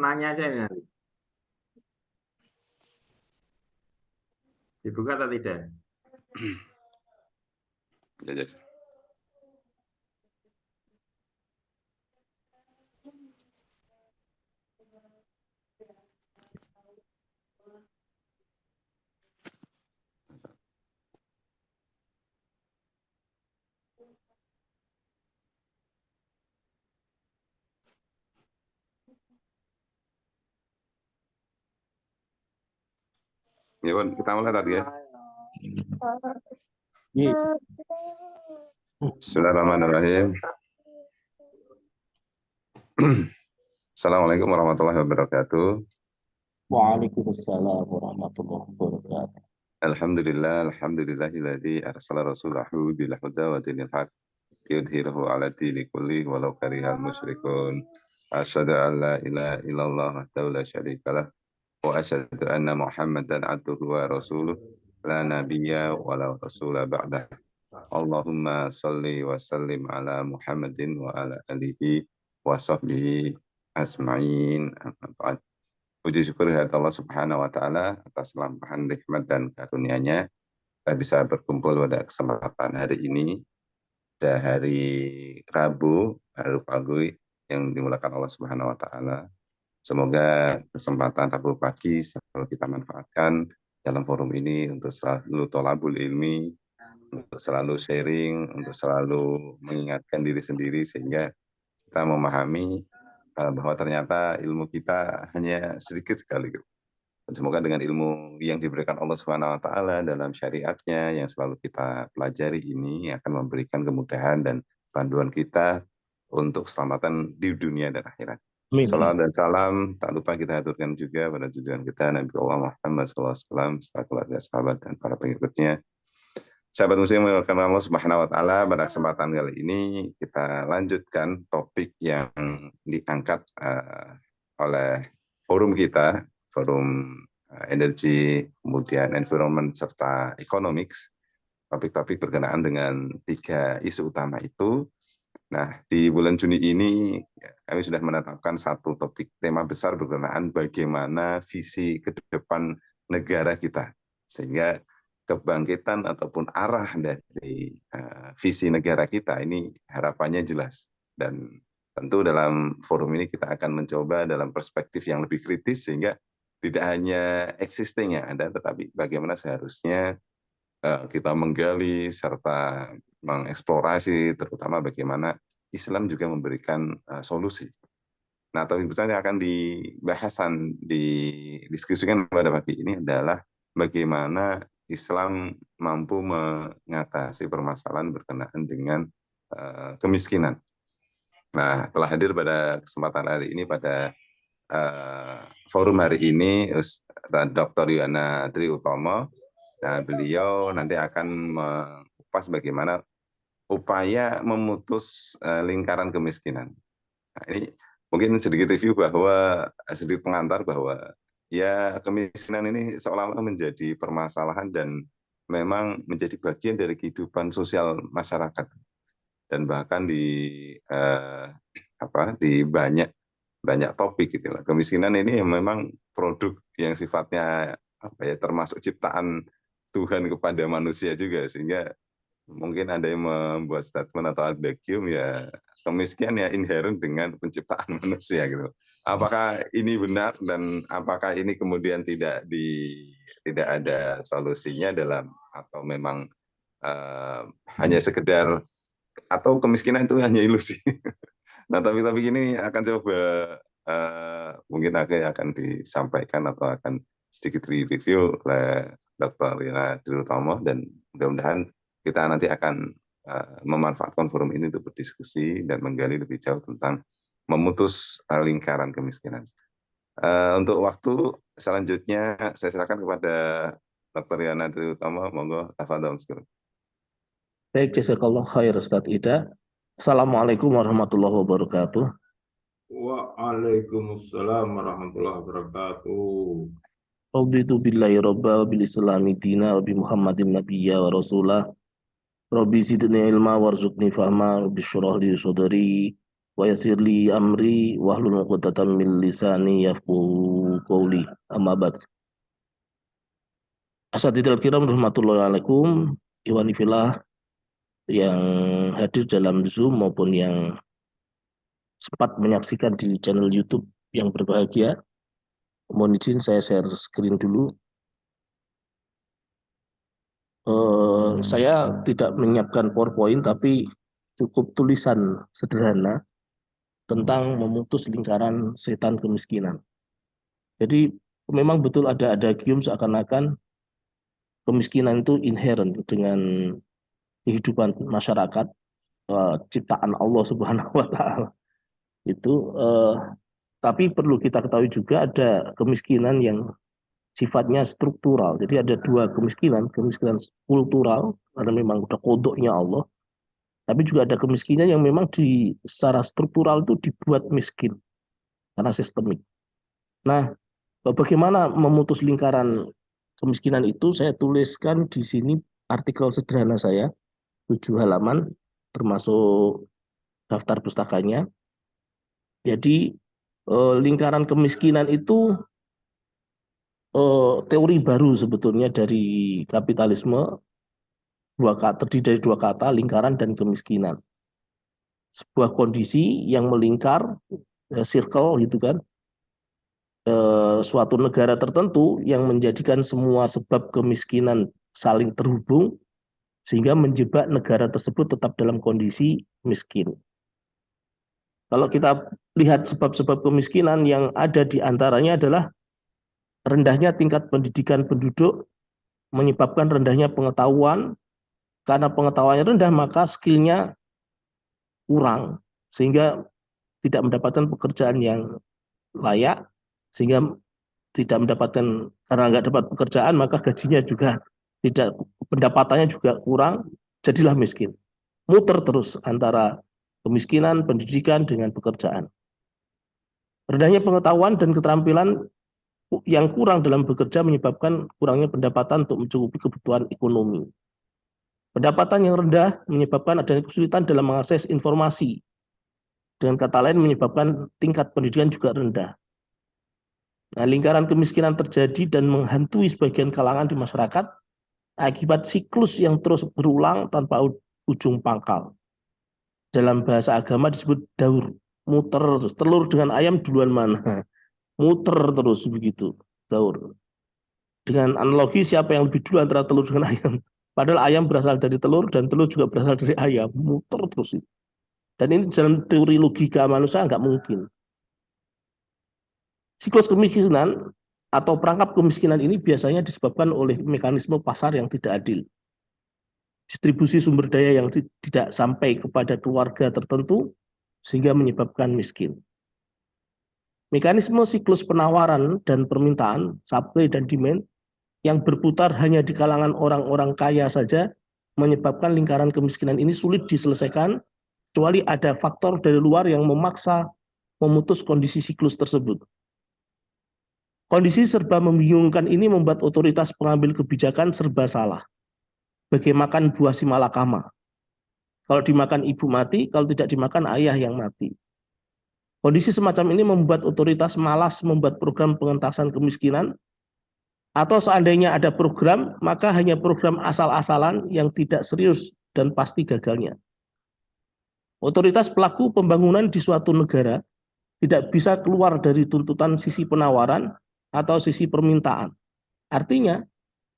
Nanya aja ini nanti. Dibuka atau tidak? Ya, ya. Ya, Wan, kita mulai tadi ya. Bismillahirrahmanirrahim. Assalamualaikum warahmatullahi wabarakatuh. Waalaikumsalam warahmatullahi wabarakatuh. Alhamdulillahilladzi arsala rasulahu bil huda wa dinil haq yudhhiruhu 'ala dini kulli walau karihal musyrikun. Asyhadu an la ilaha illallah wahdahu la syarikalah wa asyhadu anna Muhammadan 'abduhu wa rasuluh la nabiyya wa la rasula ba'dah. Allahumma shalli wa sallim ala Muhammadin wa ala alihi wa sahbihi asma'in. Puji syukur kepada Allah Subhanahu wa taala atas limpahan nikmat dan karunia-Nya kita bisa berkumpul pada kesempatan hari ini, pada hari Rabu, baru pagi yang dimulakan Allah Subhanahu wa taala. Semoga kesempatan Rabu pagi selalu kita manfaatkan dalam forum ini untuk selalu tholabul ilmi, untuk selalu sharing, untuk selalu mengingatkan diri sendiri sehingga kita memahami bahwa ternyata ilmu kita hanya sedikit sekali. Dan semoga dengan ilmu yang diberikan Allah Subhanahu wa taala dalam syariatnya yang selalu kita pelajari ini akan memberikan kemudahan dan panduan kita untuk keselamatan di dunia dan akhirat. Salam dan salam tak lupa kita aturkan juga pada tujuan kita Nabi Allah Muhammad SAW, serta keluarga, sahabat dan para pengikutnya. Sahabat muslim yang dimuliakan Allah Subhanahu wa taala, pada kesempatan kali ini kita lanjutkan topik yang diangkat oleh forum kita, forum energi, kemudian environment serta economics. Topik-topik berkenaan dengan 3 isu utama itu. Nah, di bulan Juni ini kami sudah menetapkan satu topik tema besar berkenaan bagaimana visi ke depan negara kita, sehingga kebangkitan ataupun arah dari visi negara kita ini harapannya jelas. Dan tentu dalam forum ini kita akan mencoba dalam perspektif yang lebih kritis sehingga tidak hanya existing yang ada, tetapi bagaimana seharusnya kita menggali serta mengeksplorasi, terutama bagaimana Islam juga memberikan solusi. Nah, topik besar yang akan didiskusikan pada pagi ini adalah bagaimana Islam mampu mengatasi permasalahan berkenaan dengan kemiskinan. Nah, telah hadir pada kesempatan hari ini pada forum hari ini Dr. Yuhana Triutomo. Nah, beliau nanti akan mengupas bagaimana upaya memutus lingkaran kemiskinan. Nah, ini mungkin sedikit review bahwa sedikit pengantar bahwa ya kemiskinan ini seolah-olah menjadi permasalahan dan memang menjadi bagian dari kehidupan sosial masyarakat dan bahkan di banyak topik gitu lah. Kemiskinan ini memang produk yang sifatnya termasuk ciptaan Tuhan kepada manusia juga, sehingga mungkin ada yang membuat statement atau adagium ya kemiskinan ya inherent dengan penciptaan manusia gitu. Apakah ini benar dan apakah ini kemudian tidak ada solusinya dalam atau memang hanya sekedar atau kemiskinan itu hanya ilusi. Nah, topik-topik ini akan coba mungkin akan disampaikan atau akan sedikit review oleh Dr. Rina Triutomo, dan mudah-mudahan kita nanti akan memanfaatkan forum ini untuk berdiskusi dan menggali lebih jauh tentang memutus lingkaran kemiskinan. Untuk waktu selanjutnya saya serahkan kepada Dr. Rina Triutomo, monggo tafadhol. Baik, jazakallah khair Ustaz Ida. Assalamualaikum warahmatullahi wabarakatuh. Waalaikumsalam warahmatullahi wabarakatuh. Raditu billahi robba wa bil islami dina wa bi Muhammadin nabiyya wa rasulah. Rabbi zidni ilma warzuqni fahma, rabbi syrah li sadri wa yassir li amri wahlul 'uqdatam min lisani yafqahu qawli. Amma ba'd. Asatidil kiram rahmatullahi alaikum, ikhwani fillah yang hadir dalam Zoom maupun yang sempat menyaksikan di channel YouTube yang berbahagia. Mohon izin saya share screen dulu. Saya tidak menyiapkan PowerPoint tapi cukup tulisan sederhana tentang memutus lingkaran setan kemiskinan. Jadi memang betul ada adagium seakan-akan kemiskinan itu inherent dengan kehidupan masyarakat, ciptaan Allah Subhanahu wa taala. Itu tapi perlu kita ketahui juga ada kemiskinan yang sifatnya struktural. Jadi ada dua kemiskinan kultural karena memang udah kodoknya Allah. Tapi juga ada kemiskinan yang memang secara struktural itu dibuat miskin karena sistemik. Nah, bagaimana memutus lingkaran kemiskinan itu? Saya tuliskan di sini artikel sederhana saya, 7 halaman, termasuk daftar pustakanya. Jadi lingkaran kemiskinan itu teori baru sebetulnya dari kapitalisme, terdiri dari dua kata, lingkaran dan kemiskinan. Sebuah kondisi yang melingkar, circle gitu kan, suatu negara tertentu yang menjadikan semua sebab kemiskinan saling terhubung sehingga menjebak negara tersebut tetap dalam kondisi miskin. Kalau kita lihat sebab-sebab kemiskinan yang ada di antaranya adalah rendahnya tingkat pendidikan penduduk menyebabkan rendahnya pengetahuan. Karena pengetahuannya rendah maka skillnya kurang sehingga tidak mendapatkan pekerjaan yang layak, sehingga tidak mendapatkan, karena nggak dapat pekerjaan maka gajinya juga tidak, pendapatannya juga kurang, jadilah miskin. Muter terus antara kemiskinan, pendidikan dengan pekerjaan. Rendahnya pengetahuan dan keterampilan yang kurang dalam bekerja menyebabkan kurangnya pendapatan untuk mencukupi kebutuhan ekonomi. Pendapatan yang rendah menyebabkan adanya kesulitan dalam mengakses informasi. Dengan kata lain menyebabkan tingkat pendidikan juga rendah. Nah, lingkaran kemiskinan terjadi dan menghantui sebagian kalangan di masyarakat akibat siklus yang terus berulang tanpa ujung pangkal. Dalam bahasa agama disebut daur, muter terus. Telur dengan ayam duluan mana? Muter terus begitu, daur. Dengan analogi siapa yang lebih dulu antara telur dengan ayam? Padahal ayam berasal dari telur dan telur juga berasal dari ayam, muter terus itu. Dan ini dalam teori logika manusia nggak mungkin. Siklus kemiskinan atau perangkap kemiskinan ini biasanya disebabkan oleh mekanisme pasar yang tidak adil. Distribusi sumber daya yang tidak sampai kepada keluarga tertentu sehingga menyebabkan miskin. Mekanisme siklus penawaran dan permintaan, supply dan demand, yang berputar hanya di kalangan orang-orang kaya saja menyebabkan lingkaran kemiskinan ini sulit diselesaikan kecuali ada faktor dari luar yang memaksa memutus kondisi siklus tersebut. Kondisi serba membingungkan ini membuat otoritas pengambil kebijakan serba salah. Bagai makan buah si malakama. Kalau dimakan ibu mati, kalau tidak dimakan ayah yang mati. Kondisi semacam ini membuat otoritas malas membuat program pengentasan kemiskinan. Atau seandainya ada program, maka hanya program asal-asalan yang tidak serius dan pasti gagalnya. Otoritas pelaku pembangunan di suatu negara tidak bisa keluar dari tuntutan sisi penawaran atau sisi permintaan. Artinya,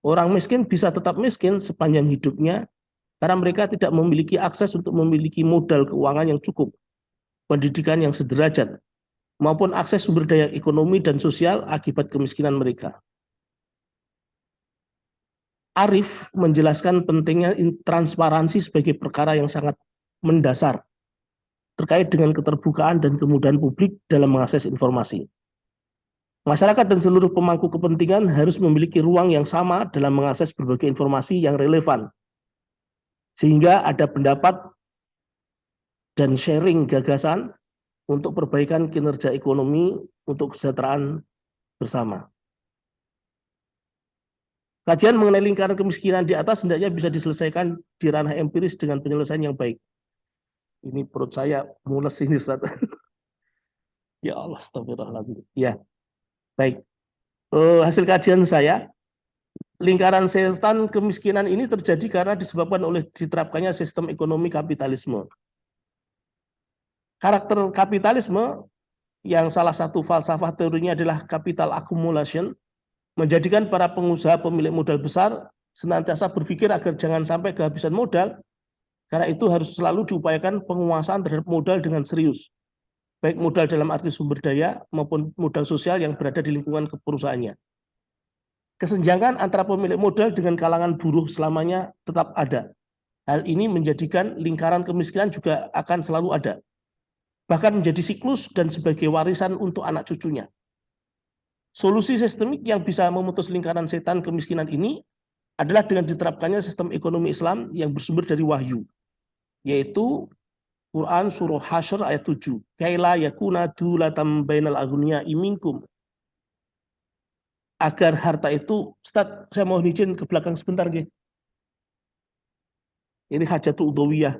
orang miskin bisa tetap miskin sepanjang hidupnya karena mereka tidak memiliki akses untuk memiliki modal keuangan yang cukup, pendidikan yang sederajat, maupun akses sumber daya ekonomi dan sosial akibat kemiskinan mereka. Arif menjelaskan pentingnya transparansi sebagai perkara yang sangat mendasar terkait dengan keterbukaan dan kemudahan publik dalam mengakses informasi. Masyarakat dan seluruh pemangku kepentingan harus memiliki ruang yang sama dalam mengakses berbagai informasi yang relevan, sehingga ada pendapat dan sharing gagasan untuk perbaikan kinerja ekonomi untuk kesejahteraan bersama. Kajian mengenai lingkaran kemiskinan di atas hendaknya bisa diselesaikan di ranah empiris dengan penyelesaian yang baik. Ini perut saya mules ini Ustaz. Ya Allah, astagfirullahaladzim. Ya, baik. Hasil kajian saya, lingkaran setan kemiskinan ini terjadi karena disebabkan oleh diterapkannya sistem ekonomi kapitalisme. Karakter kapitalisme yang salah satu falsafah teorinya adalah capital accumulation, menjadikan para pengusaha pemilik modal besar senantiasa berpikir agar jangan sampai kehabisan modal, karena itu harus selalu diupayakan penguasaan terhadap modal dengan serius, baik modal dalam arti sumber daya maupun modal sosial yang berada di lingkungan perusahaannya. Kesenjangan antara pemilik modal dengan kalangan buruh selamanya tetap ada. Hal ini menjadikan lingkaran kemiskinan juga akan selalu ada, bahkan menjadi siklus dan sebagai warisan untuk anak cucunya. Solusi sistemik yang bisa memutus lingkaran setan kemiskinan ini adalah dengan diterapkannya sistem ekonomi Islam yang bersumber dari wahyu, yaitu Quran surah Hasyr ayat 7. Kaila yakuna dulatam bainal aghniya'i minkum. Agar harta itu, Ustaz, saya mohon izin ke belakang sebentar, nggih. Ini hajatul udhawiyah.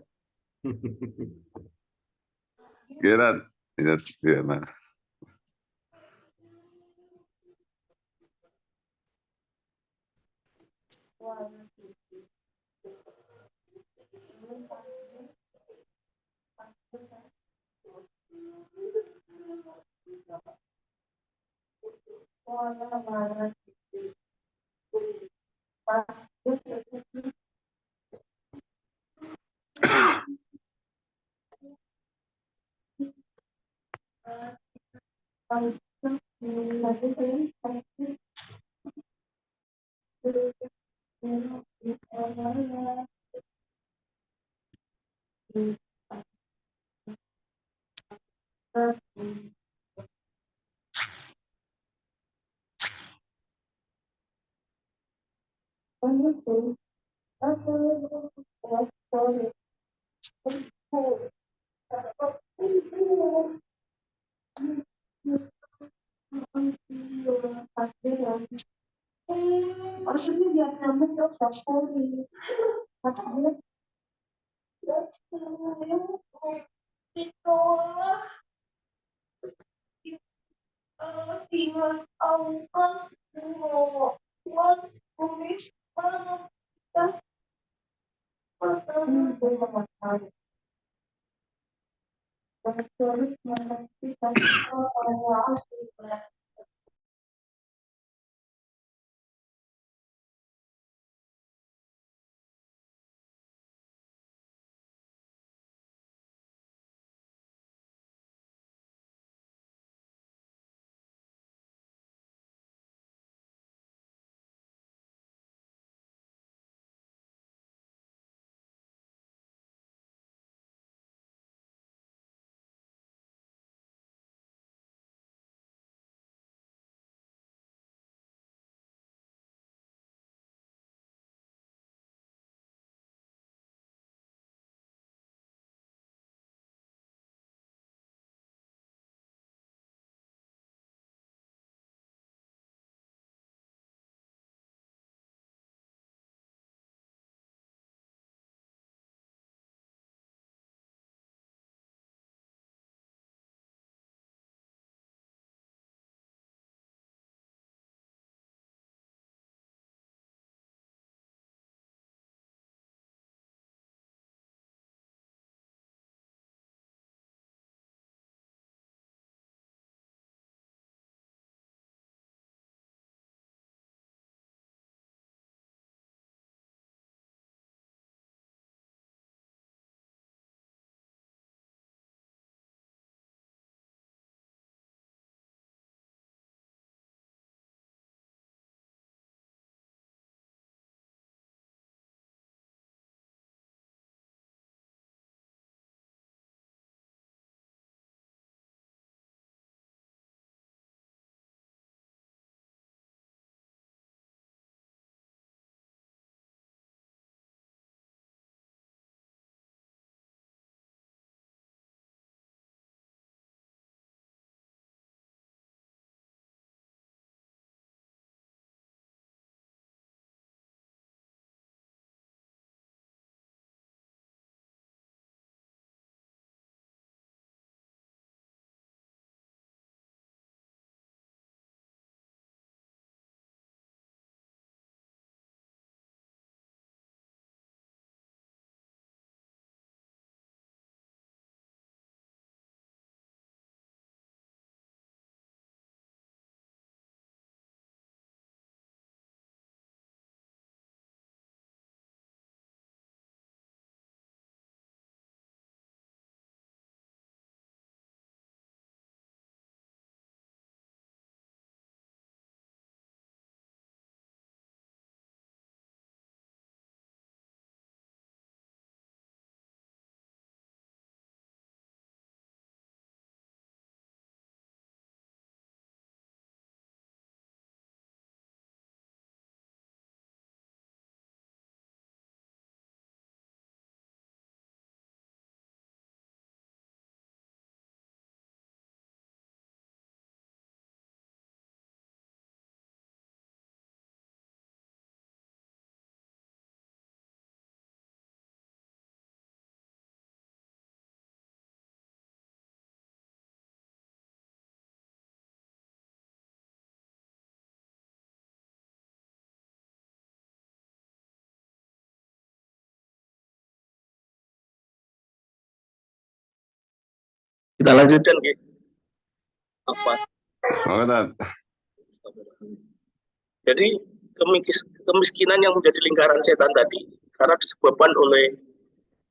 Kira tidak gimana? Kita lanjutkan ya. Apa? Oh, Tat. Jadi kemiskinan yang menjadi lingkaran setan tadi karena disebabkan oleh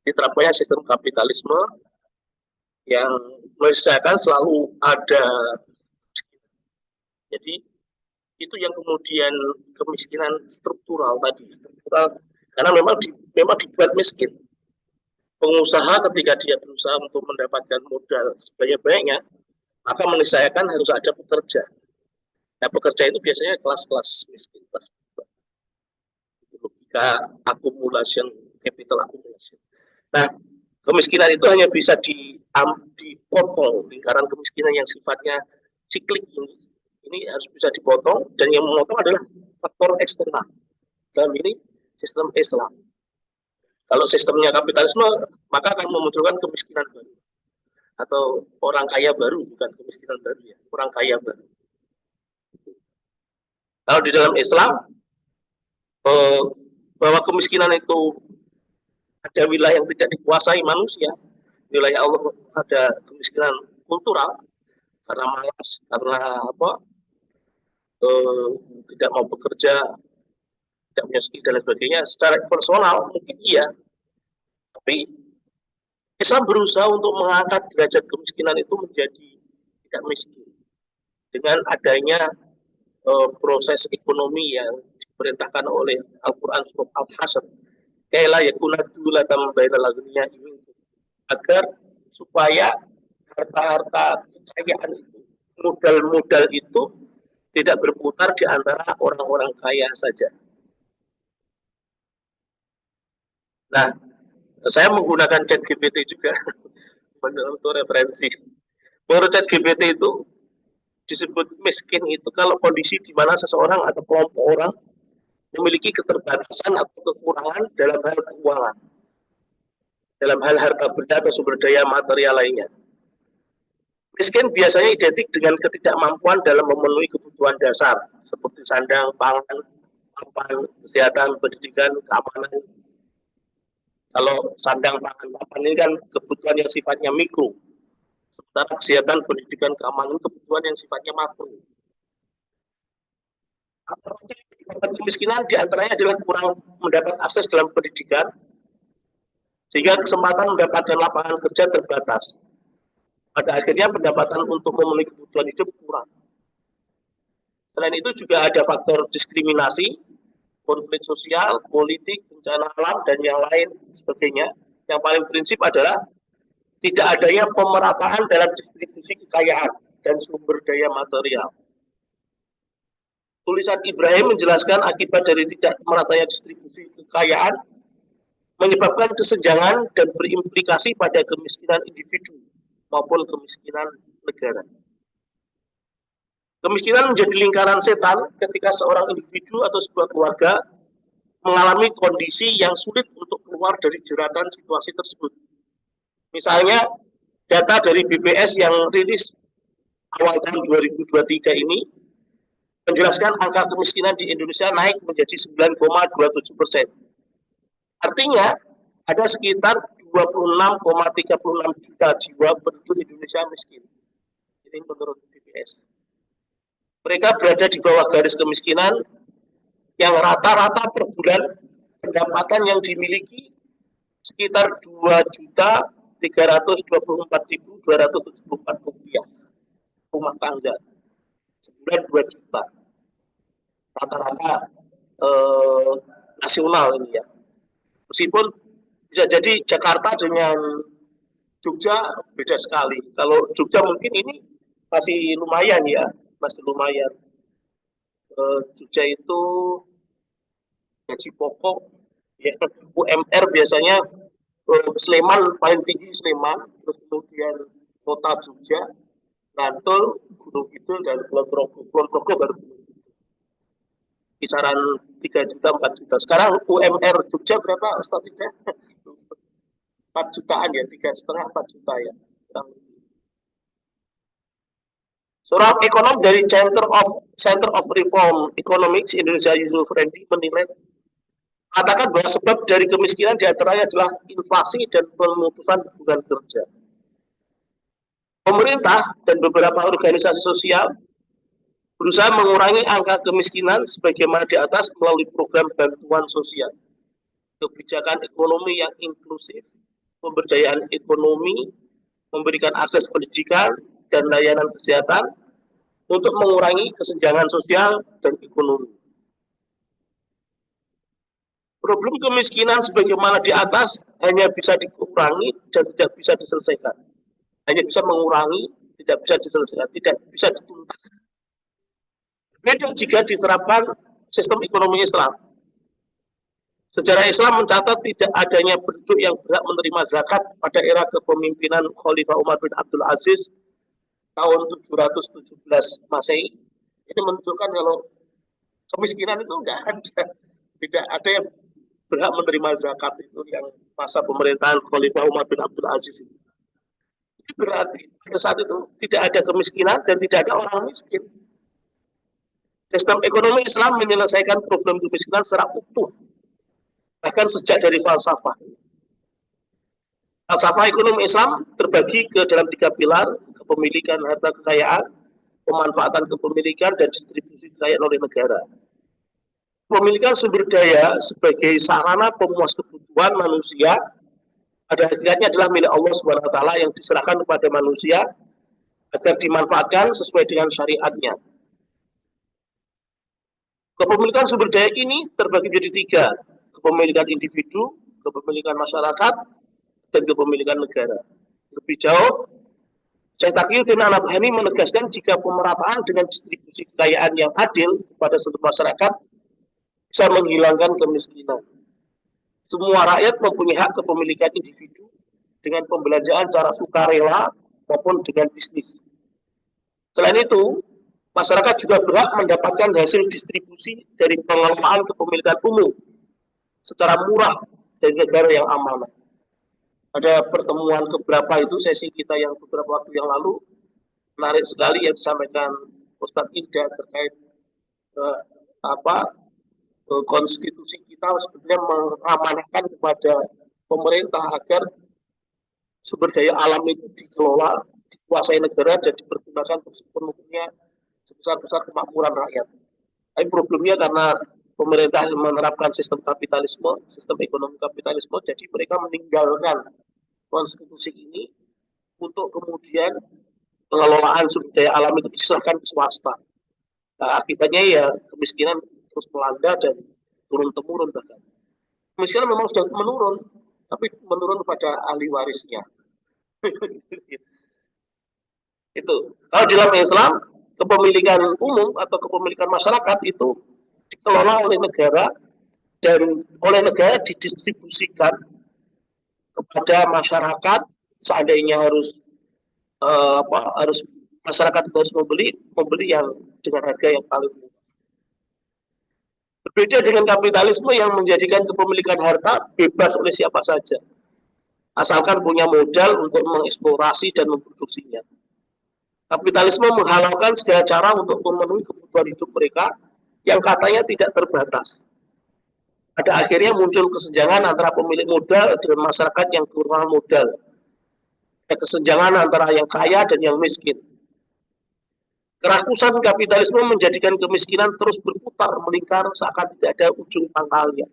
diterapkannya sistem kapitalisme yang menyesuaikan selalu ada. Jadi itu yang kemudian kemiskinan struktural tadi, karena memang dibuat miskin. Pengusaha ketika dia berusaha untuk mendapatkan modal sebanyak-banyaknya, maka menyesuaikan harus ada pekerja. Nah, pekerja itu biasanya kelas-kelas miskin, kelas logika accumulation, capital accumulation. Nah, kemiskinan itu hanya bisa dipotong, lingkaran kemiskinan yang sifatnya siklik ini harus bisa dipotong, dan yang memotong adalah faktor eksternal. Dalam ini sistem Islam. Kalau sistemnya kapitalisme, maka akan memunculkan kemiskinan baru. Atau orang kaya baru, bukan kemiskinan baru ya, orang kaya baru. Kalau di dalam Islam, bahwa kemiskinan itu ada wilayah yang tidak dikuasai manusia, wilayah Allah ada kemiskinan kultural, karena malas, karena tidak mau bekerja, tidak punya skill dan lain sebagainya. Secara personal mungkin iya, tapi Islam berusaha untuk mengangkat derajat kemiskinan itu menjadi tidak miskin dengan adanya proses ekonomi yang diperintahkan oleh Al-Quran surat Al-Hasyr, kaila yakuna dulatan bainal aghniya, agar supaya harta-harta kekayaan itu, modal-modal itu tidak berputar di antara orang-orang kaya saja. Nah, saya menggunakan ChatGPT juga untuk referensi. Menurut ChatGPT itu disebut miskin itu kalau kondisi di mana seseorang atau kelompok orang memiliki keterbatasan atau kekurangan dalam hal keuangan, dalam hal harta benda atau sumber daya material lainnya. Miskin biasanya identik dengan ketidakmampuan dalam memenuhi kebutuhan dasar seperti sandang, pangan, papan, kesehatan, pendidikan, keamanan. Kalau sandang, pangan, papan ini kan kebutuhan yang sifatnya mikro. Sementara kesehatan, pendidikan, keamanan kebutuhan yang sifatnya makro. Kemiskinan diantaranya adalah kurang mendapat akses dalam pendidikan, sehingga kesempatan mendapatkan lapangan kerja terbatas. Pada akhirnya pendapatan untuk memenuhi kebutuhan hidup kurang. Selain itu juga ada faktor diskriminasi, konflik sosial, politik, bencana alam, dan yang lain sebagainya. Yang paling prinsip adalah tidak adanya pemerataan dalam distribusi kekayaan dan sumber daya material. Tulisan Ibrahim menjelaskan akibat dari tidak meratanya distribusi kekayaan menyebabkan kesenjangan dan berimplikasi pada kemiskinan individu maupun kemiskinan negara. Kemiskinan menjadi lingkaran setan ketika seorang individu atau sebuah keluarga mengalami kondisi yang sulit untuk keluar dari jeratan situasi tersebut. Misalnya, data dari BPS yang rilis awal tahun 2023 ini menjelaskan angka kemiskinan di Indonesia naik menjadi 9,27%. Artinya, ada sekitar 26,36 juta jiwa penduduk Indonesia miskin. Ini menurut BPS. Mereka berada di bawah garis kemiskinan yang rata-rata per bulan pendapatan yang dimiliki sekitar 2.324.274 rupiah rumah tangga. Sebulan 2 juta. Rata-rata nasional ini ya. Meskipun bisa jadi Jakarta dengan Jogja beda sekali. Kalau Jogja mungkin ini masih lumayan ya, masih lumayan. Jogja itu gaji pokok, ya, UMR biasanya Sleman paling tinggi Sleman, terus kemudian kota Jogja, Bantul, Gunung Kidul, dan Kulon Progo baru kisaran 3 juta, 4 juta. Sekarang UMR Jogja berapa, Ustaz Ida? 4 jutaan ya, 3,5, 4 juta ya. Seorang ekonom dari Center of Reform Economics Indonesia Yusuf Randy menilai mengatakan bahwa sebab dari kemiskinan diantaranya adalah inflasi dan pemutusan hubungan kerja. Pemerintah dan beberapa organisasi sosial berusaha mengurangi angka kemiskinan sebagaimana di atas melalui program bantuan sosial, kebijakan ekonomi yang inklusif, pemberdayaan ekonomi, memberikan akses pendidikan dan layanan kesehatan untuk mengurangi kesenjangan sosial dan ekonomi. Problem kemiskinan sebagaimana di atas hanya bisa dikurangi dan tidak bisa diselesaikan. Hanya bisa mengurangi, tidak bisa diselesaikan, tidak bisa dituntas. Beda jika diterapkan sistem ekonomi Islam. Sejarah Islam mencatat tidak adanya penduduk yang berhak menerima zakat pada era kepemimpinan Khalifah Umar bin Abdul Aziz tahun 717 Masehi. Ini menunjukkan kalau kemiskinan itu enggak ada. Tidak ada yang berhak menerima zakat itu yang masa pemerintahan Khalifah Umar bin Abdul Aziz. Ini berarti pada saat itu tidak ada kemiskinan dan tidak ada orang miskin. Sistem ekonomi Islam menyelesaikan problem kemiskinan secara utuh, bahkan sejak dari falsafah. Falsafah ekonomi Islam terbagi ke dalam 3 pilar: kepemilikan harta kekayaan, pemanfaatan kepemilikan, dan distribusi kekayaan oleh negara. Pemilikan sumber daya sebagai sarana pemuas kebutuhan manusia pada hakikatnya adalah milik Allah Subhanahu wa taala yang diserahkan kepada manusia agar dimanfaatkan sesuai dengan syariatnya. Kepemilikan sumber daya ini terbagi menjadi 3: kepemilikan individu, kepemilikan masyarakat, dan kepemilikan negara. Lebih jauh, Syekh Taqiyuddin An-Nabhani menegaskan jika pemerataan dengan distribusi kekayaan yang adil kepada seluruh masyarakat bisa menghilangkan kemiskinan. Semua rakyat mempunyai hak kepemilikan individu dengan pembelanjaan secara sukarela maupun dengan bisnis. Selain itu, masyarakat juga berhak mendapatkan hasil distribusi dari pengelolaan kepemilikan umum secara murah dari negara yang amanah. Ada pertemuan keberapa itu sesi kita yang beberapa waktu yang lalu, menarik sekali yang disampaikan Ustadz Ida terkait konstitusi kita sebetulnya mengamanahkan kepada pemerintah agar sumber daya alam itu dikelola, dikuasai negara dan dipergunakan untuk sepenuhnya sebesar-besar kemakmuran rakyat. Tapi problemnya karena pemerintah menerapkan sistem kapitalisme, sistem ekonomi kapitalisme, jadi mereka meninggalkan konstitusi ini untuk kemudian pengelolaan sumber daya alam itu diserahkan ke swasta. Nah, akibatnya ya kemiskinan terus melanda dan turun-temurun bahkan. Kemiskinan memang sudah menurun, tapi menurun pada ahli warisnya. Itu. Kalau di dalam Islam, kepemilikan umum atau kepemilikan masyarakat itu dikelola oleh negara dan oleh negara didistribusikan kepada masyarakat. Seandainya harus masyarakat harus membeli yang dengan harga yang paling murah. Berbeda dengan kapitalisme yang menjadikan kepemilikan harta bebas oleh siapa saja, asalkan punya modal untuk mengeksplorasi dan memproduksinya. Kapitalisme menghalalkan segala cara untuk memenuhi kebutuhan hidup mereka yang katanya tidak terbatas. Pada akhirnya muncul kesenjangan antara pemilik modal dengan masyarakat yang kekurangan modal. Ada kesenjangan antara yang kaya dan yang miskin. Kerakusan kapitalisme menjadikan kemiskinan terus berputar melingkar seakan tidak ada ujung pangkalnya.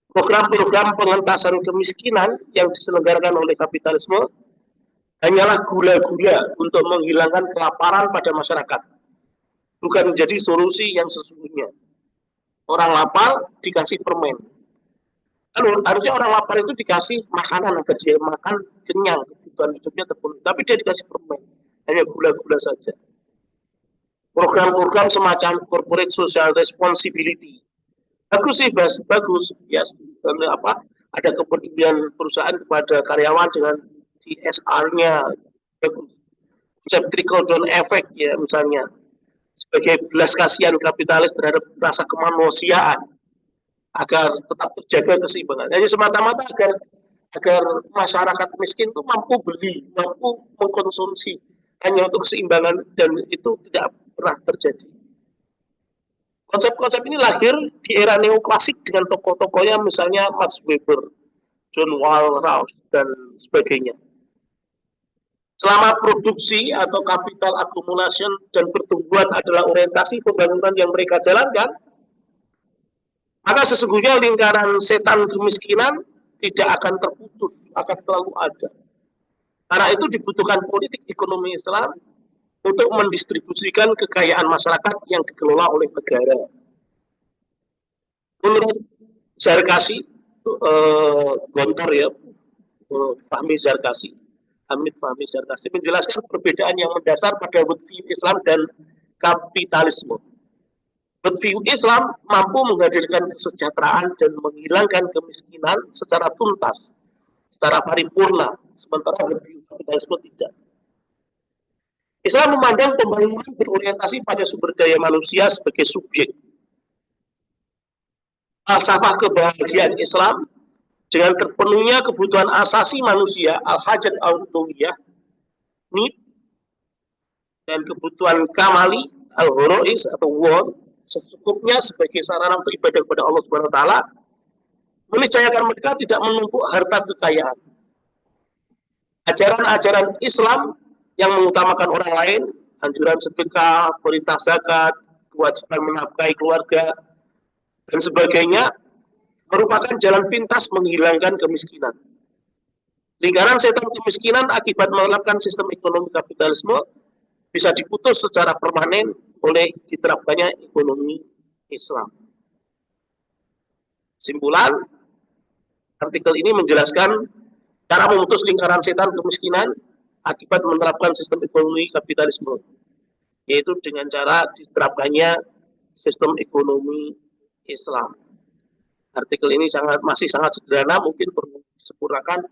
Program-program pengentasan kemiskinan yang diselenggarakan oleh kapitalisme hanyalah gula-gula untuk menghilangkan kelaparan pada masyarakat, bukan menjadi solusi yang sesungguhnya. Orang lapar dikasih permen. Harusnya orang lapar itu dikasih makanan agar dia makan kenyang, kebutuhan hidupnya terpenuhi. Tapi dia dikasih permen, hanya gula-gula saja. Program-program semacam corporate social responsibility bagus sih, bagus ya. Ada kepedulian perusahaan kepada karyawan dengan CSR-nya bagus. Konsep trickle down effect ya misalnya, sebagai belas kasihan kapitalis terhadap rasa kemanusiaan agar tetap terjaga keseimbangan. Jadi semata-mata agar masyarakat miskin itu mampu beli, mampu mengkonsumsi hanya untuk keseimbangan, dan itu tidak pernah terjadi. Konsep-konsep ini lahir di era neoklasik dengan tokoh-tokohnya misalnya Max Weber, John Walras, dan sebagainya. Selama produksi atau capital accumulation dan pertumbuhan adalah orientasi pembangunan yang mereka jalankan, maka sesungguhnya lingkaran setan kemiskinan tidak akan terputus, akan selalu ada. Karena itu dibutuhkan politik ekonomi Islam untuk mendistribusikan kekayaan masyarakat yang dikelola oleh negara. Menurut Zarkasi, Gontor ya, Fahmi Zarkasi, Hamid Fahmi Zarkasi menjelaskan perbedaan yang mendasar pada worldview Islam dan kapitalisme. Worldview Islam mampu menghadirkan kesejahteraan dan menghilangkan kemiskinan secara tuntas, secara paripurna, sementara worldview kapitalisme tidak. Islam memandang pembangunan berorientasi pada sumber daya manusia sebagai subjek. Falsafah kebahagiaan Islam dengan terpenuhnya kebutuhan asasi manusia, al-hajat al-udhiyah, need, dan kebutuhan kamali, al-horois atau want, secukupnya sebagai sarana untuk ibadah kepada Allah Subhanahu wa taala, meniscayakan mereka tidak menumpuk harta kekayaan. Ajaran-ajaran Islam yang mengutamakan orang lain, anjuran sedekah, perintah zakat, kewajiban menafkahi keluarga, dan sebagainya, merupakan jalan pintas menghilangkan kemiskinan. Lingkaran setan kemiskinan akibat menerapkan sistem ekonomi kapitalisme bisa diputus secara permanen oleh diterapkannya ekonomi Islam. Kesimpulan, artikel ini menjelaskan cara memutus lingkaran setan kemiskinan akibat menerapkan sistem ekonomi kapitalisme, yaitu dengan cara diterapkannya sistem ekonomi Islam. Artikel ini masih sangat sederhana, mungkin perlu disempurnakan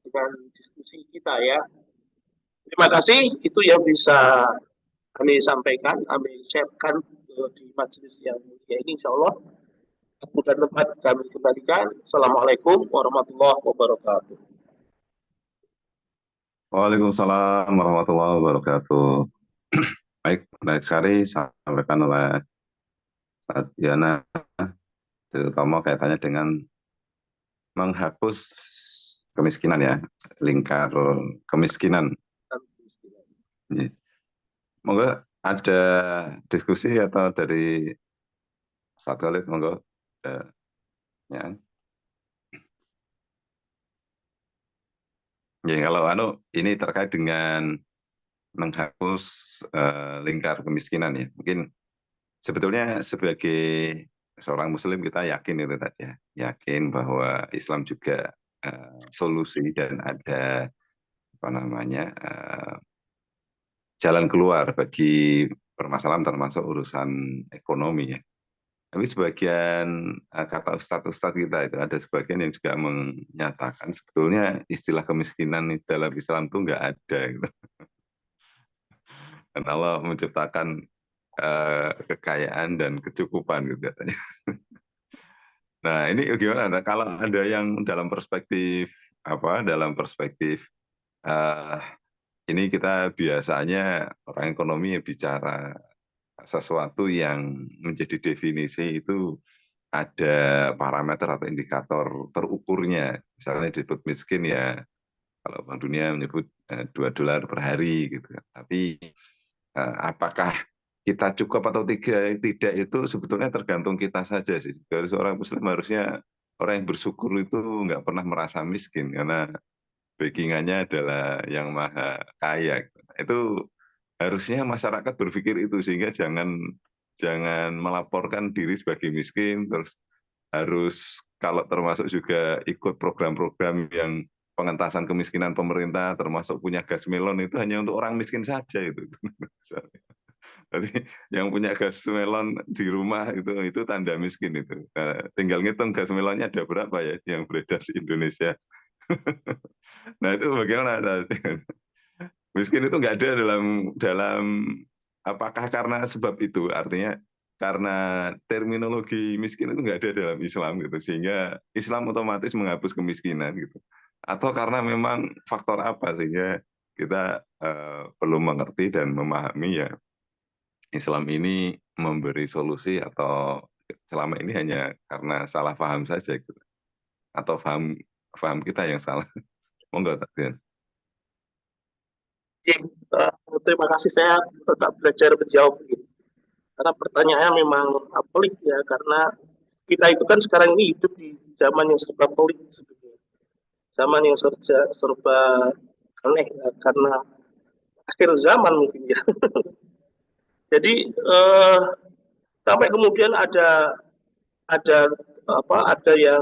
dengan diskusi kita ya. Terima kasih, itu yang bisa kami sampaikan, kami sharekan di majelis yang mulia ini, insya Allah. Waktu dan tempat kami kembalikan. Assalamualaikum warahmatullahi wabarakatuh. Waalaikumsalam warahmatullahi wabarakatuh. Baik sekali sampaikan oleh Ustaz Yana, terutama kaitannya dengan menghapus kemiskinan ya, lingkar kemiskinan. Monggo ada diskusi atau dari Ustaz Khalid, monggo. Ya. Ya, kalau ini terkait dengan menghapus lingkar kemiskinan ya, mungkin sebetulnya sebagai seorang Muslim kita yakin itu tadi ya, yakin bahwa Islam juga solusi dan ada jalan keluar bagi permasalahan termasuk urusan ekonomi ya. Tapi sebagian kata ustadz kita itu ada sebagian yang juga menyatakan sebetulnya istilah kemiskinan dalam Islam itu nggak ada gitu. Dan Allah menciptakan kekayaan dan kecukupan gitu katanya. Nah ini gimana? Nah, kalau ada yang dalam perspektif ini kita biasanya orang ekonomi bicara sesuatu yang menjadi definisi itu ada parameter atau indikator terukurnya. Misalnya disebut miskin ya, kalau Bank Dunia menyebut $2 per hari gitu. Tapi apakah kita cukup atau tidak itu sebetulnya tergantung kita saja sih. Dari seorang Muslim harusnya orang yang bersyukur itu nggak pernah merasa miskin karena backingannya adalah yang maha kaya. Itu harusnya masyarakat berpikir itu sehingga jangan melaporkan diri sebagai miskin, terus harus kalau termasuk juga ikut program-program yang pengentasan kemiskinan pemerintah, termasuk punya gas melon itu hanya untuk orang miskin saja itu. Jadi yang punya gas melon di rumah itu tanda miskin itu. Tinggal ngitung gas melonnya ada berapa ya yang beredar di Indonesia. Nah itu bagaimana? Miskin itu nggak ada dalam apakah karena sebab itu, artinya karena terminologi miskin itu nggak ada dalam Islam gitu, sehingga Islam otomatis menghapus kemiskinan gitu, atau karena memang faktor apa sehingga kita perlu mengerti dan memahami ya Islam ini memberi solusi atau selama ini hanya karena salah paham saja gitu, atau paham kita yang salah. Monggo Tadian. Oke, terima kasih, saya tetap belajar menjawab gitu. Karena pertanyaannya memang pelik ya, karena kita itu kan sekarang ini hidup di zaman yang serba pelik sebetulnya. Zaman yang serba aneh ya, karena akhir zaman mungkin ya. Jadi sampai kemudian ada ada yang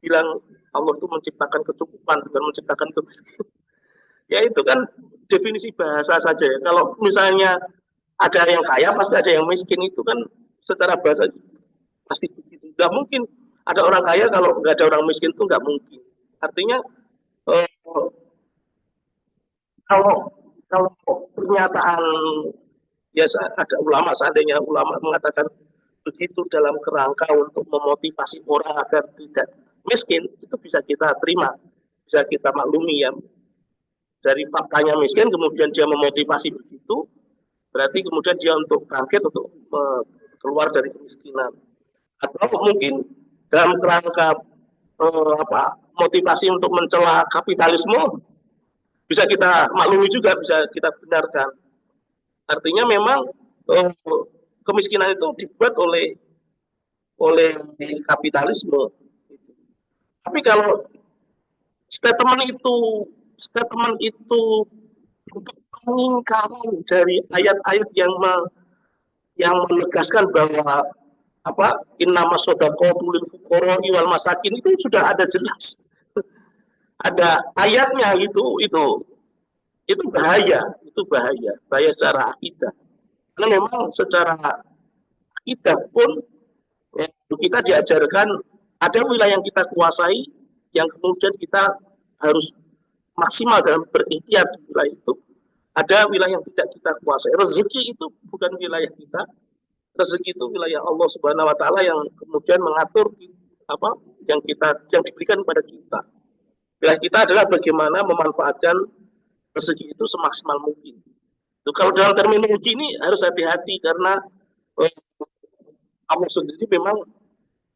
bilang Allah itu menciptakan kecukupan bukan menciptakan kemiskinan. Ya itu kan definisi bahasa saja ya. Kalau misalnya ada yang kaya pasti ada yang miskin, itu kan secara bahasa pasti begitu. Nggak mungkin ada orang kaya kalau nggak ada orang miskin, itu nggak mungkin. Artinya eh, kalau kalau pernyataan ya ada ulama, seandainya ulama mengatakan begitu dalam kerangka untuk memotivasi orang agar tidak miskin, itu bisa kita terima, bisa kita maklumi ya. Dari faktanya miskin kemudian dia memotivasi begitu, berarti kemudian dia untuk bangkit, untuk keluar dari kemiskinan. Atau mungkin dalam kerangka motivasi untuk mencela kapitalisme, bisa kita maklumi juga, bisa kita benarkan. Artinya memang kemiskinan itu dibuat oleh kapitalisme. Tapi kalau statement itu untuk pengingkaran dari ayat-ayat yang menegaskan bahwa innama shadaqatu lil fuqara'i wal masakin, itu sudah ada jelas. Ada ayatnya, itu bahaya secara akidah. Karena memang secara akidah pun ya, kita diajarkan ada wilayah yang kita kuasai, yang kemudian kita harus maksimal dalam berikhtiar di wilayah itu. Ada wilayah yang tidak kita kuasai. Rezeki itu bukan wilayah kita. Rezeki itu wilayah Allah Subhanahu wa taala yang kemudian mengatur yang diberikan kepada kita. Wilayah kita adalah bagaimana memanfaatkan rezeki itu semaksimal mungkin. Kalau dalam terminologi ini harus hati-hati, karena Allah sendiri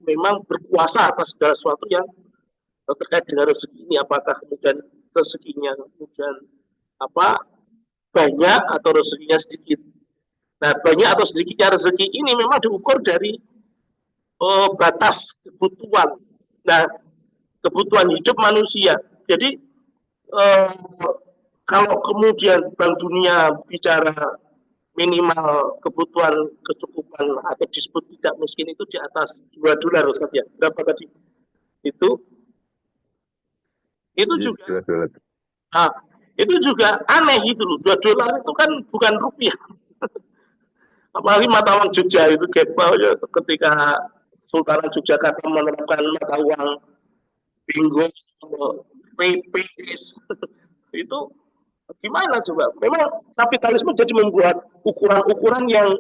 memang berkuasa atas segala sesuatu yang terkait dengan rezeki ini. Apakah kemudian rezekinya kemudian banyak atau rezekinya sedikit. Nah, banyak atau sedikitnya rezeki ini memang diukur dari batas kebutuhan. Nah, kebutuhan hidup manusia. Jadi kalau kemudian Bank Dunia bicara minimal kebutuhan kecukupan atau disebut tidak miskin itu di atas $2, Ustaz ya. Berapa tadi? Itu juga itu juga aneh gitu loh. $2 itu kan bukan rupiah. Apalagi mata uang Jogja itu ketika Sultan Yogyakarta menerapkan mata uang bingo, PPS, itu gimana coba? Memang kapitalisme jadi membuat ukuran-ukuran yang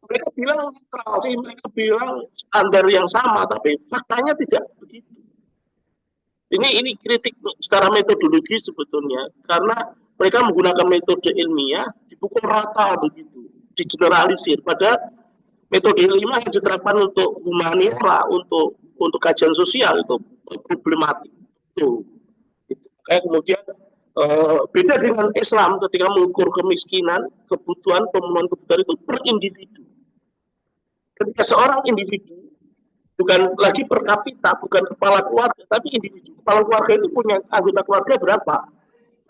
mereka bilang netral sih, mereka bilang standar yang sama, tapi faktanya tidak begitu. Ini kritik secara metodologi sebetulnya, karena mereka menggunakan metode ilmiah dipukul rata begitu, digeneralisir. Pada metode ilmiah yang diterapkan untuk humaniora, untuk kajian sosial itu problematik. Itu. Kayak kemudian beda dengan Islam ketika mengukur kemiskinan, kebutuhan, pemenuhan kebutuhan itu per individu. Ketika seorang individu, bukan lagi per kapita, bukan kepala keluarga, tapi individu. Kepala keluarga itu punya anggota keluarga berapa?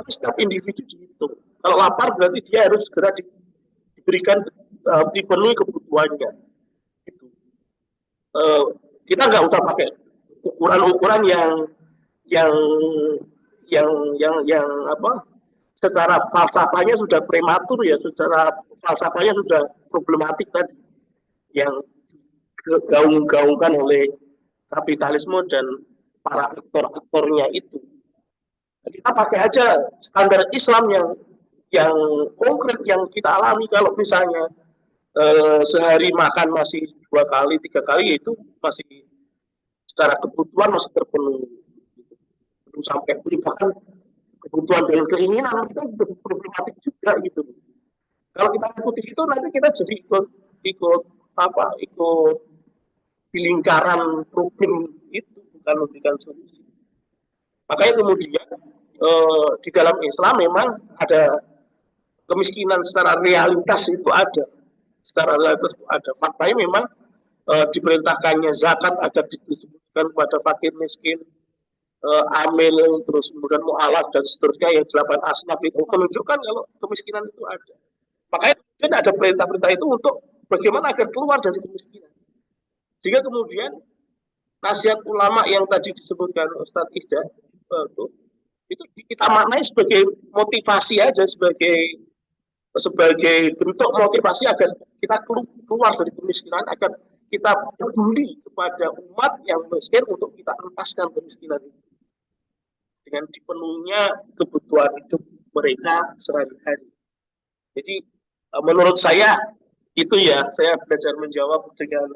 Tapi setiap individu dihitung. Kalau lapar berarti dia harus segera diberikan, dipenuhi kebutuhannya. Gitu. Kita nggak usah pakai ukuran-ukuran yang secara falsafahnya sudah prematur ya, secara falsafahnya sudah problematik tadi, yang gaung-gaungkan oleh kapitalisme dan para aktor-aktornya itu. Kita pakai aja standar Islam yang konkret yang kita alami. Kalau misalnya sehari makan masih 2 kali, 3 kali, itu masih secara kebutuhan masih terpenuhi. Belum sampai bahkan kebutuhan dan keinginan kita sudah problematik juga gitu. Kalau kita ikuti itu nanti kita jadi ikut di lingkaran problem itu, bukan memberikan solusi. Makanya kemudian di dalam Islam memang ada kemiskinan secara realitas itu ada. Secara realitas itu ada. Faktanya memang diperintahkannya zakat agar didistribusikan kepada fakir miskin, amil, terus kemudian mu'alaf dan seterusnya yang 8 asnaf itu menunjukkan kalau kemiskinan itu ada. Makanya kemudian ada perintah-perintah itu untuk bagaimana agar keluar dari kemiskinan. Sehingga kemudian nasihat ulama yang tadi disebutkan Ustadz Ida itu kita maknai sebagai motivasi aja, sebagai bentuk motivasi agar kita keluar dari kemiskinan, agar kita peduli kepada umat yang miskin untuk kita entaskan kemiskinan itu dengan dipenuhinya kebutuhan hidup mereka sehari-hari. Jadi menurut saya itu ya, saya belajar menjawab dengan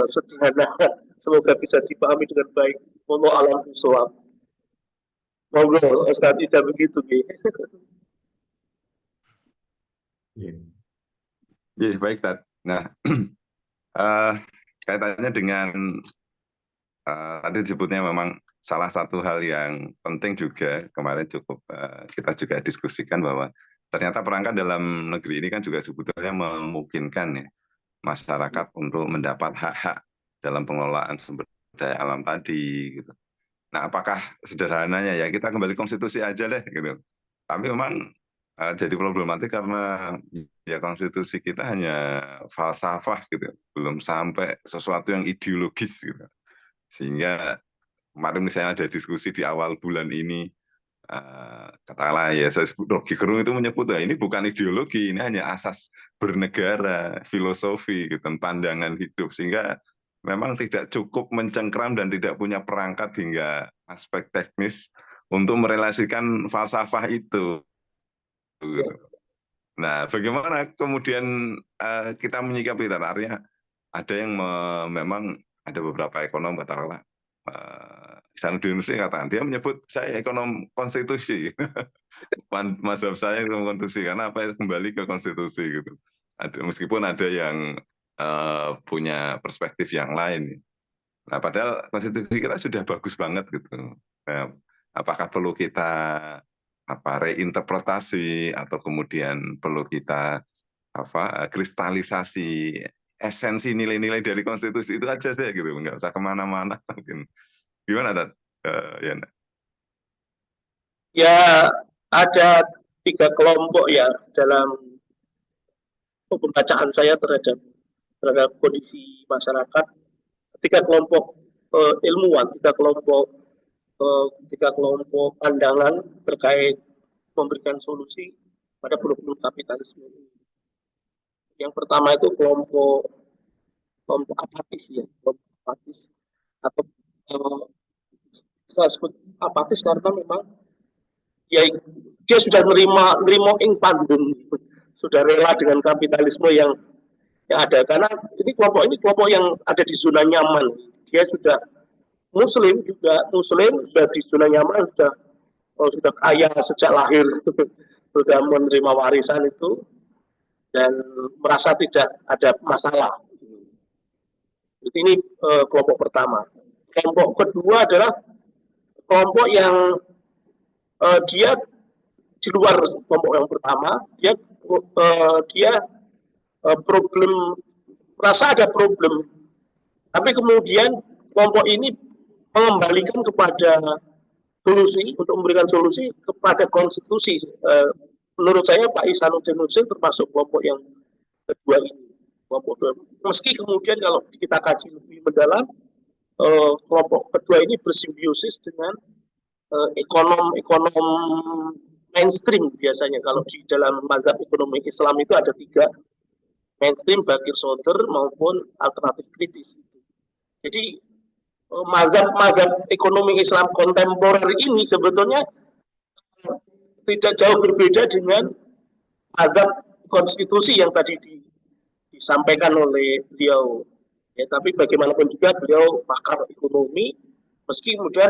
sederhana, semoga bisa dipahami dengan baik. Wallahu a'lam bishawab. Monggo Ustaz tidak begitu gitu. Ya, baik, Tad. Nah, kaitannya dengan tadi disebutnya memang salah satu hal yang penting juga kemarin cukup kita juga diskusikan bahwa ternyata perangkat dalam negeri ini kan juga sebetulnya memungkinkan ya masyarakat untuk mendapat hak-hak dalam pengelolaan sumber daya alam tadi gitu. Nah, apakah sederhananya ya kita kembali konstitusi aja deh gitu. Tapi memang jadi problematik karena ya konstitusi kita hanya falsafah gitu, belum sampai sesuatu yang ideologis gitu. Sehingga kemarin misalnya ada diskusi di awal bulan ini, katakanlah ya saya sebut Rocky Gerung itu menyebut ini bukan ideologi, ini hanya asas bernegara, filosofi gitu, pandangan hidup, sehingga memang tidak cukup mencengkram dan tidak punya perangkat hingga aspek teknis untuk merelasikan falsafah itu. Nah, bagaimana kemudian kita menyikapi itu? Artinya ada yang memang ada beberapa ekonom katakanlah Isanuddin Nursi katakan dia menyebut saya ekonom konstitusi, mazhab saya ekonom konstitusi karena apa kembali ke konstitusi gitu. Meskipun ada yang punya perspektif yang lain. Nah, padahal konstitusi kita sudah bagus banget gitu. Nah, apakah perlu kita reinterpretasi atau kemudian perlu kita kristalisasi esensi nilai-nilai dari konstitusi itu aja sih gitu, nggak usah kemana-mana mungkin. Gimana, Tad? Yana? Ya, ada 3 kelompok ya dalam pembacaan saya terhadap kondisi masyarakat. 3 kelompok ilmuwan, 3 kelompok pandangan terkait memberikan solusi pada problem kapitalisme ini. Yang pertama itu kelompok apatis ya, kelompok apatis atau saya sebut apatis karena memang ya dia sudah nerima ing pandemi, sudah rela dengan kapitalisme yang ada, karena ini kelompok yang ada di zona nyaman. Dia sudah muslim sudah di zona nyaman, sudah kaya sejak lahir, sudah menerima warisan itu dan merasa tidak ada masalah. Ini kelompok pertama. Kelompok kedua adalah kelompok yang dia di luar kelompok yang pertama, dia merasa ada problem, tapi kemudian kelompok ini mengembalikan kepada solusi, untuk memberikan solusi kepada konstitusi. Menurut saya Pak Isanuddin Nursi termasuk kelompok yang kedua ini. Meski kemudian kalau kita kaji lebih mendalam, kelompok kedua ini bersimbiosis dengan ekonom mainstream biasanya. Kalau di dalam mazhab ekonomi Islam itu ada 3, mainstream, bakir sodr, maupun alternatif kritis. Jadi mazhab ekonomi Islam kontemporer ini sebetulnya tidak jauh berbeda dengan mazhab konstitusi yang tadi disampaikan oleh beliau. Ya, tapi bagaimanapun juga beliau pakar ekonomi, meski kemudian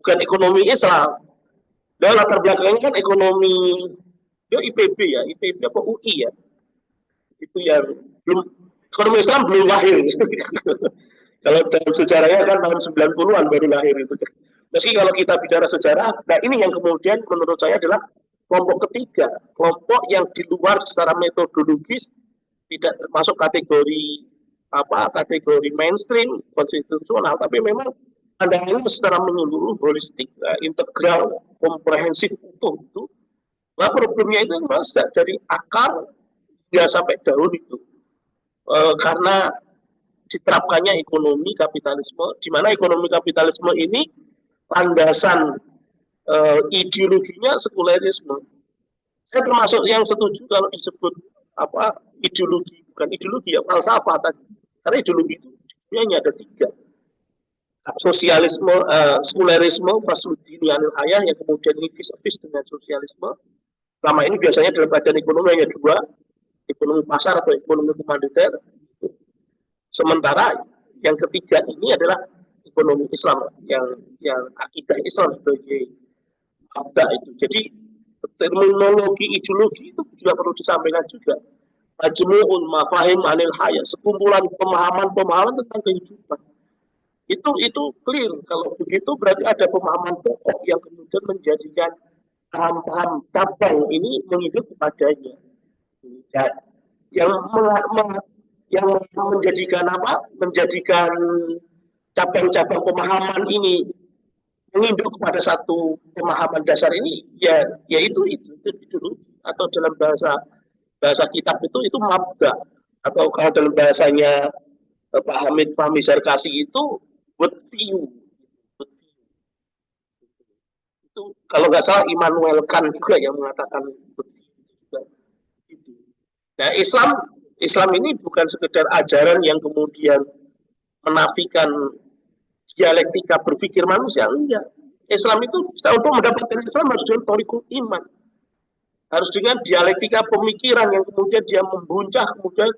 bukan ekonomi Islam. Dan latar belakangnya kan ekonomi IPB ya, IPB apa UI ya. Itu yang ekonomi Islam belum lahir. Kalau dalam sejarahnya kan tahun 90-an baru lahir itu. Meski kalau kita bicara sejarah, nah ini yang kemudian menurut saya adalah kelompok ketiga, kelompok yang di luar secara metodologis tidak termasuk kategori mainstream konstitusional, tapi memang pandangannya secara menyeluruh, holistik, integral, komprehensif, utuh itu. Nah, problemnya itu memang dari akar ya sampai daun itu, karena diterapkannya ekonomi kapitalisme, di mana ekonomi kapitalisme ini landasan ideologinya sekulerisme. Saya termasuk yang setuju kalau disebut ideologi, bukan ideologi ya, falsafah tadi. Karena ideologi itu hanya ada tiga. Sosialisme, sekulerisme, Fasluddin Anil Hayah, yang kemudian ini vis-a-vis dengan sosialisme. Selama ini biasanya dalam badan ekonomi hanya dua, ekonomi pasar atau ekonomi komanditer. Sementara yang ketiga ini adalah ekonomi Islam, yang akidah Islam sebagai mabda itu. Jadi terminologi ideologi itu juga perlu disampaikan juga. Majmu'un mafahim anil hayah, sekumpulan pemahaman-pemahaman tentang kehidupan. Itu clear. Kalau begitu berarti ada pemahaman pokok yang kemudian menjadikan paham-paham cabang ini mengikut kepadanya. Dan yang menjadikan menjadikan cabang-cabang pemahaman ini menginduk kepada satu pemahaman dasar ini, yaitu dulu, atau dalam bahasa kitab itu mabda, atau kalau dalam bahasanya Pak Hamid Fahmi Sarkasi itu worldview. Itu kalau nggak salah Immanuel Kant juga yang mengatakan worldview juga. Nah, Islam ini bukan sekedar ajaran yang kemudian menafikan dialektika berpikir manusia, enggak. Islam itu untuk mendapatkan Islam harus dengan thoriqul iman, harus dengan dialektika pemikiran yang kemudian dia membuncah, kemudian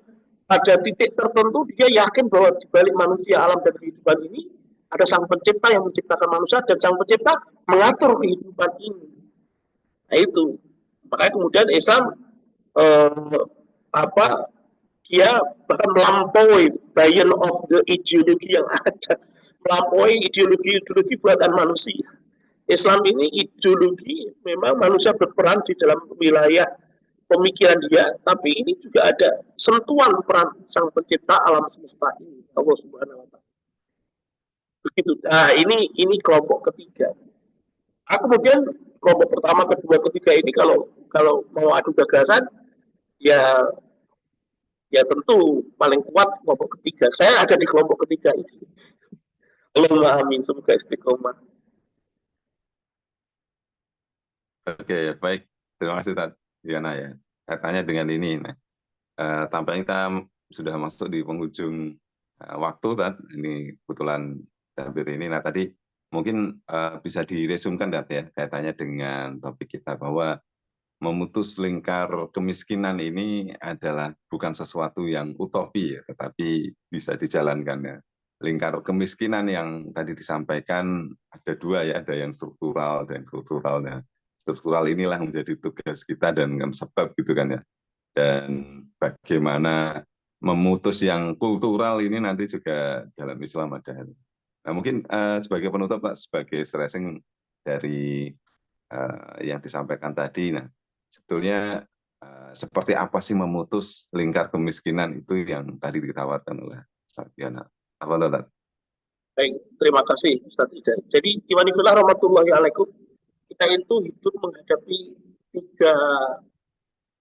pada titik tertentu dia yakin bahwa di balik manusia, alam dan kehidupan ini ada sang pencipta yang menciptakan manusia, dan sang pencipta mengatur kehidupan ini. Nah itu, makanya kemudian Islam dia bahkan melampaui bayan of the ideologi yang ada, melampaui ideologi buatan manusia. Islam ini ideologi, memang manusia berperan di dalam wilayah pemikiran dia, tapi ini juga ada sentuhan peran sang pencipta alam semesta ini, Allah Subhanahu wa Ta'ala. Begitu. Nah, ini kelompok ketiga. Kemudian kelompok pertama, kedua, ketiga ini kalau mau adu gagasan, ya tentu paling kuat kelompok ketiga. Saya ada di kelompok ketiga ini. Allahumma amin, semoga istiqomah. Oke, baik. Terima kasih, Tat Diana ya. Kaitannya dengan ini, tampaknya kita sudah masuk di penghujung waktu, Tat. Ini kebetulan hampir ini. Nah, tadi mungkin bisa diresumkan, Tat ya, kaitannya dengan topik kita bahwa memutus lingkar kemiskinan ini adalah bukan sesuatu yang utopi ya, tetapi bisa dijalankan ya. Lingkar kemiskinan yang tadi disampaikan ada dua ya, ada yang struktural dan kultural ya. Struktural inilah menjadi tugas kita dan sebab gitu kan ya. Dan bagaimana memutus yang kultural ini nanti juga dalam Islam ada. Nah, mungkin sebagai penutup Pak, sebagai stressing dari yang disampaikan tadi, nah sebetulnya seperti apa sih memutus lingkar kemiskinan itu yang tadi ditawarkan oleh Ustaz Diana. Apa Ustaz? Baik, terima kasih Ustaz Ida. Jadi, Iwanifillah rahmatullahi alaikum, kita itu hidup menghadapi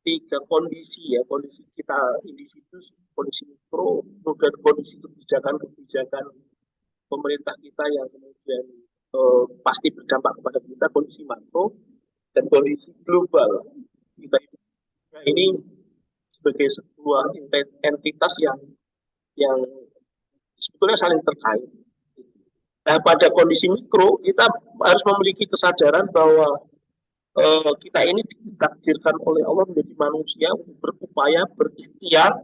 tiga kondisi ya, kondisi kita individu, kondisi mikro, kemudian kondisi kebijakan pemerintah kita yang kemudian pasti berdampak kepada kita, kondisi makro dan kondisi global. Kita ini sebagai sebuah entitas yang sebetulnya saling terkait. Nah, pada kondisi mikro kita harus memiliki kesadaran bahwa kita ini ditakdirkan oleh Allah menjadi manusia untuk berupaya, berikhtiar,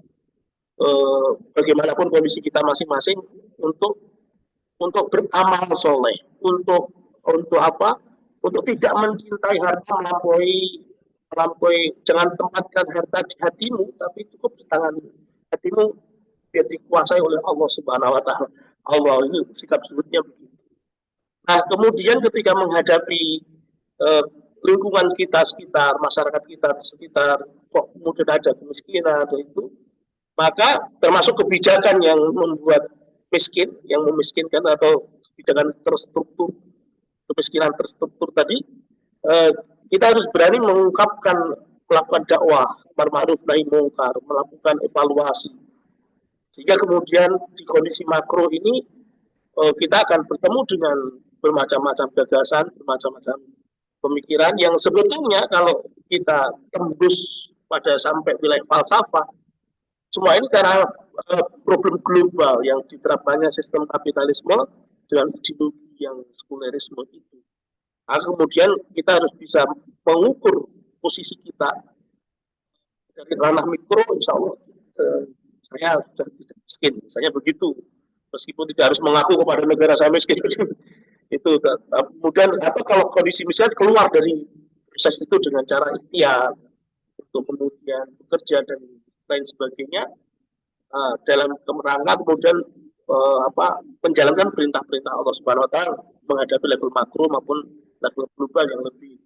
bagaimanapun kondisi kita masing-masing, untuk beramal soleh, untuk apa? Untuk tidak mencintai harta melampaui, jangan tempatkan harta di hatimu, tapi cukup di tangan hatimu biar dikuasai oleh Allah Subhanahu wa Ta'ala. Allah itu sikap sebutnya begitu. Nah, kemudian ketika menghadapi lingkungan kita sekitar, masyarakat kita sekitar, kok kemudian ada kemiskinan, ada itu, maka termasuk kebijakan yang membuat miskin, yang memiskinkan atau kebijakan terstruktur, kemiskinan terstruktur tadi, kita harus berani mengungkapkan, melakukan dakwah, amar ma'ruf nahi mungkar, melakukan evaluasi. Sehingga kemudian di kondisi makro ini kita akan bertemu dengan bermacam-macam gagasan, bermacam-macam pemikiran yang sebetulnya kalau kita tembus pada sampai wilayah falsafah, semua ini karena problem global yang diterapkannya sistem kapitalisme dengan ideologi yang sekulerisme itu. Nah, kemudian kita harus bisa mengukur posisi kita dari ranah mikro, insya Allah saya sudah tidak miskin, saya begitu, meskipun tidak harus mengaku kepada negara saya miskin. Itu kemudian, atau kalau kondisi misalnya keluar dari proses itu dengan cara ikhtiar untuk kemudian bekerja dan lain sebagainya, dalam rangka kemudian menjalankan perintah-perintah Allah Subhanahu Wa Taala menghadapi level makro maupun level global yang lebih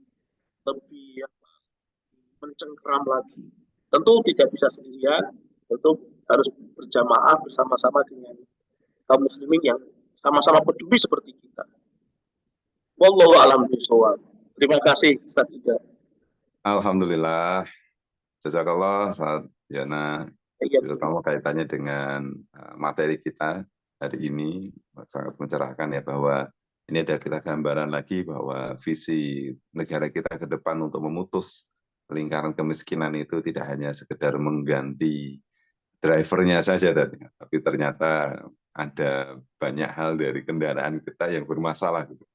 mencengkeram lagi. Tentu tidak bisa sendirian, tentu harus berjamaah bersama-sama dengan kaum muslimin yang sama-sama peduli seperti kita. Wallahu a'lam bishawab. Terima kasih Ustaz Ida. Alhamdulillah. Jazakallah Ustaz Yana. Ya, Terutama kaitannya dengan materi kita hari ini sangat mencerahkan ya, bahwa ini ada kita gambaran lagi bahwa visi negara kita ke depan untuk memutus lingkaran kemiskinan itu tidak hanya sekedar mengganti drivernya saja tadi, tapi ternyata ada banyak hal dari kendaraan kita yang bermasalah gitu.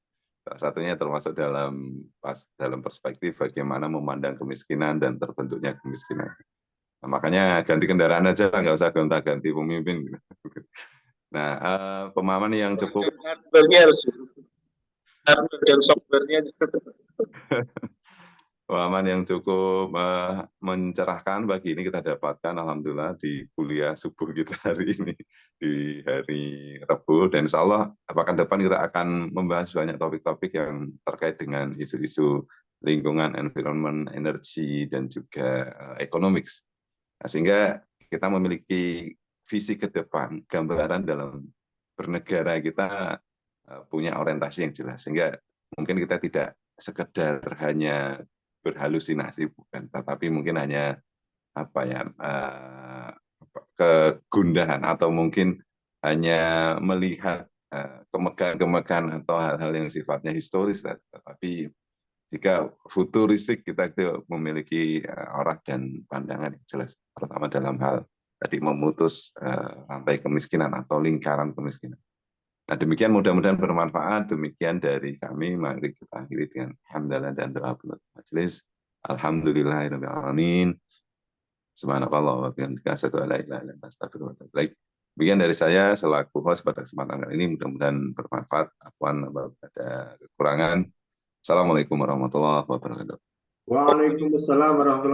Salah satunya termasuk dalam perspektif bagaimana memandang kemiskinan dan terbentuknya kemiskinan. Nah, makanya ganti kendaraan aja, nggak usah gonta-ganti pemimpin. Nah, pemahaman yang cukup hardware-nya harus, hardware dan software-nya. Pemahaman yang cukup mencerahkan pagi ini kita dapatkan, alhamdulillah, di kuliah subuh kita hari ini, di hari Rabu, dan insya Allah pekan depan kita akan membahas banyak topik-topik yang terkait dengan isu-isu lingkungan, environment, energi, dan juga economics. Nah, sehingga kita memiliki visi ke depan, gambaran dalam bernegara kita punya orientasi yang jelas, sehingga mungkin kita tidak sekedar hanya berhalusinasi, bukan, tetapi mungkin hanya kegundahan atau mungkin hanya melihat kemegahan-kemegahan atau hal-hal yang sifatnya historis, tetapi jika futuristik kita itu memiliki arah dan pandangan yang jelas, terutama dalam hal tadi memutus rantai kemiskinan atau lingkaran kemiskinan. Nah, demikian, mudah-mudahan bermanfaat. Demikian dari kami. Mari kita akhiri dengan hamdalah dan doa penutup majelis. Alhamdulillahirabbil alamin. Subhanallah wa bihamdika asyhadu an la ilaha illa anta astaghfiruka wa atubu ilaik. Demikian dari saya selaku host pada kesempatan kali ini, mudah-mudahan bermanfaat. Afwan ada kekurangan. Assalamualaikum warahmatullahi wabarakatuh. Waalaikumsalam warahmatullahi